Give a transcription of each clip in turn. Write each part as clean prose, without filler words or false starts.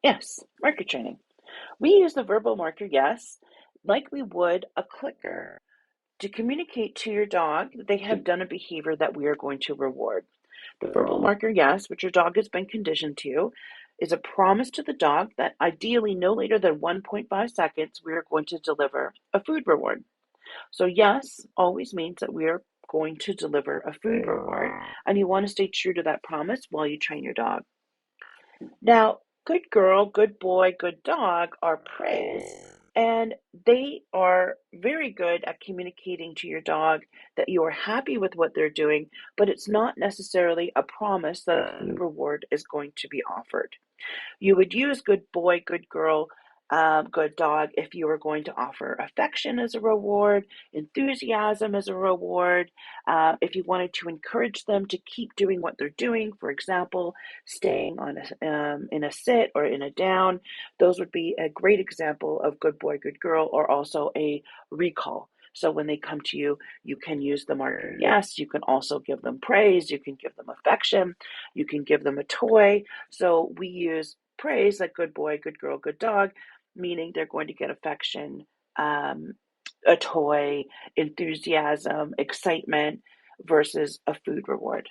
Yes, marker training. We use the verbal marker yes, like we would a clicker, to communicate to your dog that they have done a behavior that we are going to reward. The verbal marker yes, which your dog has been conditioned to, is a promise to the dog that ideally no later than 1.5 seconds we are going to deliver a food reward. So, yes always means that we are going to deliver a food reward, and you want to stay true to that promise while you train your dog. Now, good girl, good boy, good dog are praise, and they are very good at communicating to your dog that you are happy with what they're doing, but it's not necessarily a promise that a reward is going to be offered. You would use good boy, good girl, good dog if you were going to offer affection as a reward, enthusiasm as a reward, if you wanted to encourage them to keep doing what they're doing, for example, staying on in a sit or in a down. Those would be a great example of good boy, good girl, or also a recall. So when they come to you, you can use the marker yes. You can also give them praise. You can give them affection. You can give them a toy. So we use praise, like good boy, good girl, good dog, meaning they're going to get affection, um, a toy, enthusiasm, excitement, versus a food reward.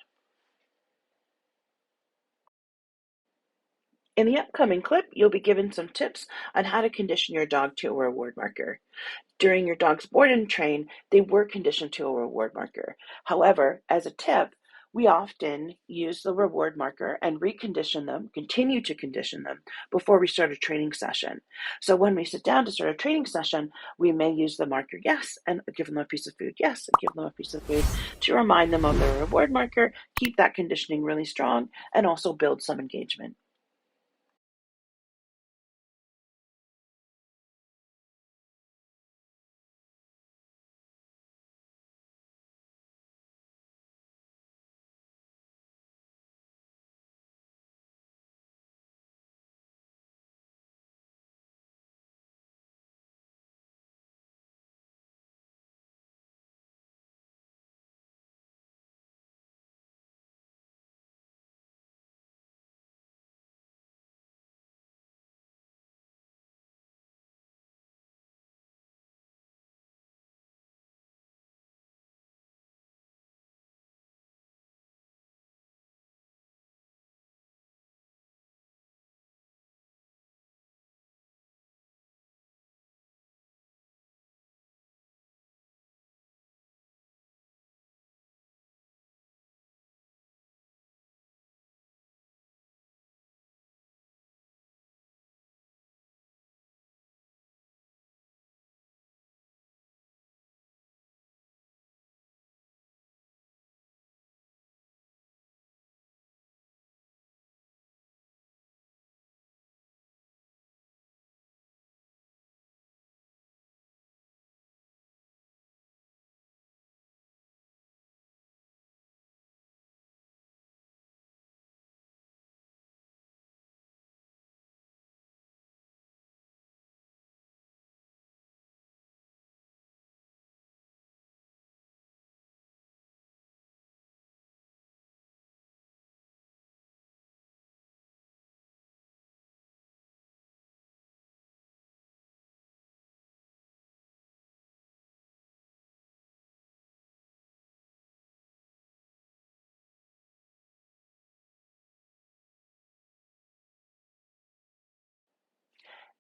In the upcoming clip, you'll be given some tips on how to condition your dog to a reward marker. During your dog's board and train, they were conditioned to a reward marker. However, as a tip, we often use the reward marker and recondition them, continue to condition them before we start a training session. So when we sit down to start a training session, we may use the marker yes and give them a piece of food, yes, and give them a piece of food to remind them of the reward marker, keep that conditioning really strong, and also build some engagement.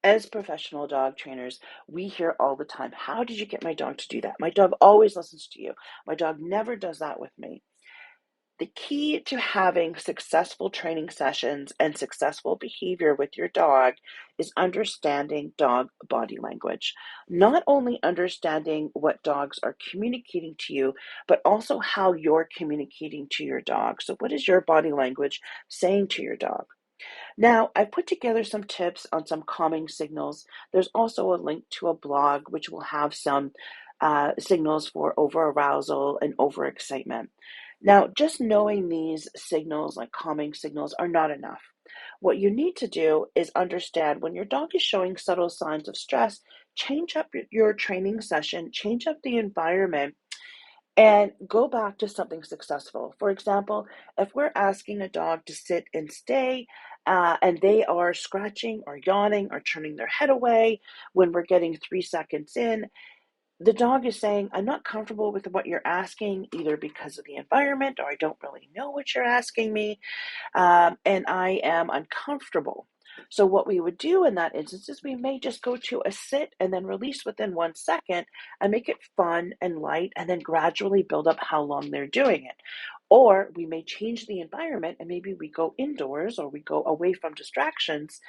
As professional dog trainers, we hear all the time, how did you get my dog to do that? My dog always listens to you. My dog never does that with me. The key to having successful training sessions and successful behavior with your dog is understanding dog body language. Not only understanding what dogs are communicating to you, but also how you're communicating to your dog. So, what is your body language saying to your dog? Now, I put together some tips on some calming signals. There's also a link to a blog which will have some signals for over arousal and overexcitement. Now, just knowing these signals, like calming signals, are not enough. What you need to do is understand when your dog is showing subtle signs of stress, change up your training session, change up the environment, and go back to something successful. For example, if we're asking a dog to sit and stay, and they are scratching or yawning or turning their head away when we're getting 3 seconds in, the dog is saying, I'm not comfortable with what you're asking, either because of the environment or I don't really know what you're asking me, and I am uncomfortable. So what we would do in that instance is we may just go to a sit and then release within 1 second and make it fun and light and then gradually build up how long they're doing it. Or we may change the environment and maybe we go indoors or we go away from distractions.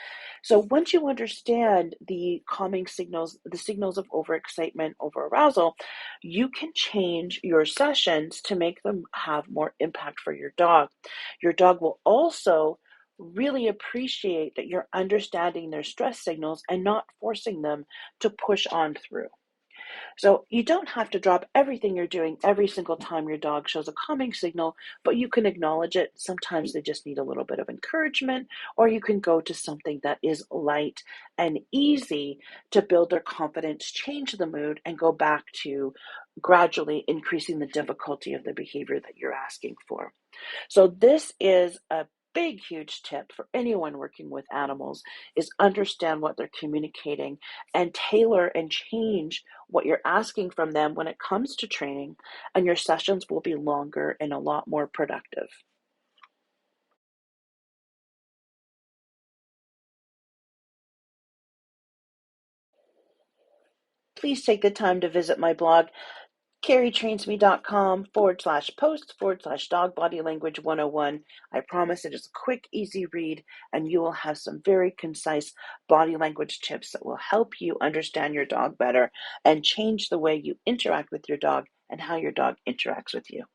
So once you understand the calming signals, the signals of overexcitement, overarousal, you can change your sessions to make them have more impact for your dog. Your dog will also really appreciate that you're understanding their stress signals and not forcing them to push on through. So you don't have to drop everything you're doing every single time your dog shows a calming signal, but you can acknowledge it. Sometimes they just need a little bit of encouragement, or you can go to something that is light and easy to build their confidence, change the mood, and go back to gradually increasing the difficulty of the behavior that you're asking for. So this is a big, huge tip for anyone working with animals is understand what they're communicating and tailor and change what you're asking from them when it comes to training, and your sessions will be longer and a lot more productive. Please take the time to visit my blog, careytrainsme.com/post/dog body language 101. I promise it is a quick, easy read, and you will have some very concise body language tips that will help you understand your dog better and change the way you interact with your dog and how your dog interacts with you.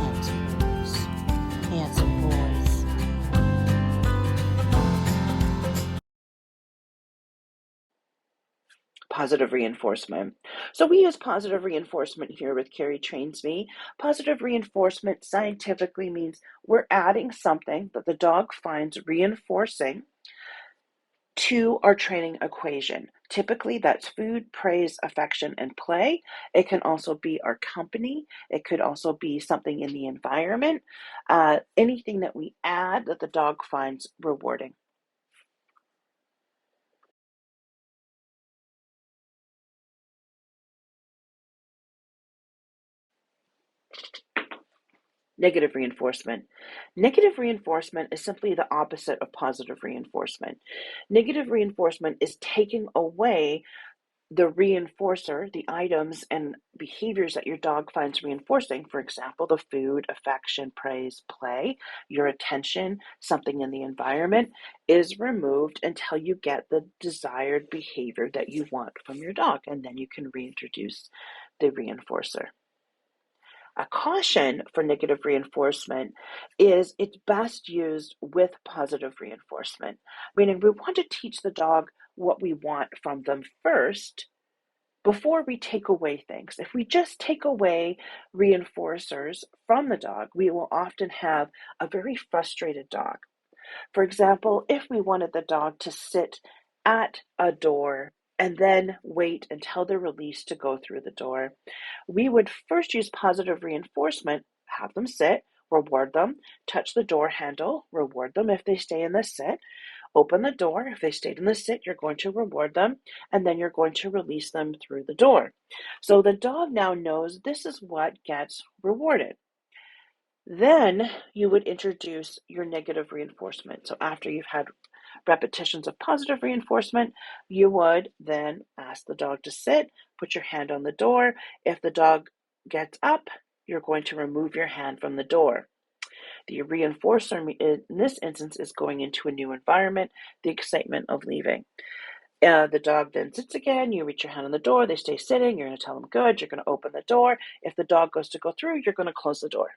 Handsome boys. Handsome boys. Positive reinforcement. So we use positive reinforcement here with Carey Trains Me. Positive reinforcement scientifically means we're adding something that the dog finds reinforcing to our training equation. Typically, that's food, praise, affection, and play. It can also be our company. It could also be something in the environment. Anything that we add that the dog finds rewarding. Negative reinforcement. Negative reinforcement is simply the opposite of positive reinforcement. Negative reinforcement is taking away the reinforcer, the items and behaviors that your dog finds reinforcing. For example, the food, affection, praise, play, your attention, something in the environment is removed until you get the desired behavior that you want from your dog, and then you can reintroduce the reinforcer. A caution for negative reinforcement is it's best used with positive reinforcement, meaning we want to teach the dog what we want from them first before we take away things. If we just take away reinforcers from the dog, we will often have a very frustrated dog. For example, if we wanted the dog to sit at a door and then wait until they're released to go through the door, we would first use positive reinforcement, have them sit, reward them, touch the door handle, reward them if they stay in the sit, open the door. If they stayed in the sit, you're going to reward them, and then you're going to release them through the door. So the dog now knows this is what gets rewarded. Then you would introduce your negative reinforcement. So after you've had repetitions of positive reinforcement, you would then ask the dog to sit, put your hand on the door. If the dog gets up, you're going to remove your hand from the door. The reinforcer in this instance is going into a new environment, the excitement of leaving. The dog then sits again. You reach your hand on the door. They stay sitting. You're going to tell them good. You're going to open the door. If the dog goes to go through, you're going to close the door.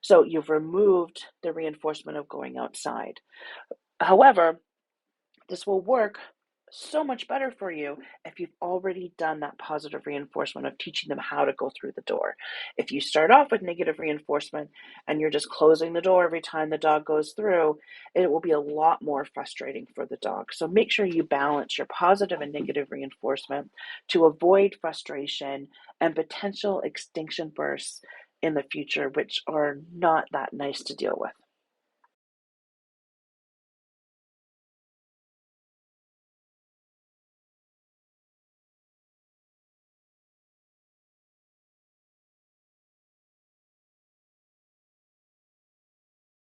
So you've removed the reinforcement of going outside. However, this will work so much better for you if you've already done that positive reinforcement of teaching them how to go through the door. If you start off with negative reinforcement and you're just closing the door every time the dog goes through, it will be a lot more frustrating for the dog. So make sure you balance your positive and negative reinforcement to avoid frustration and potential extinction bursts in the future, which are not that nice to deal with.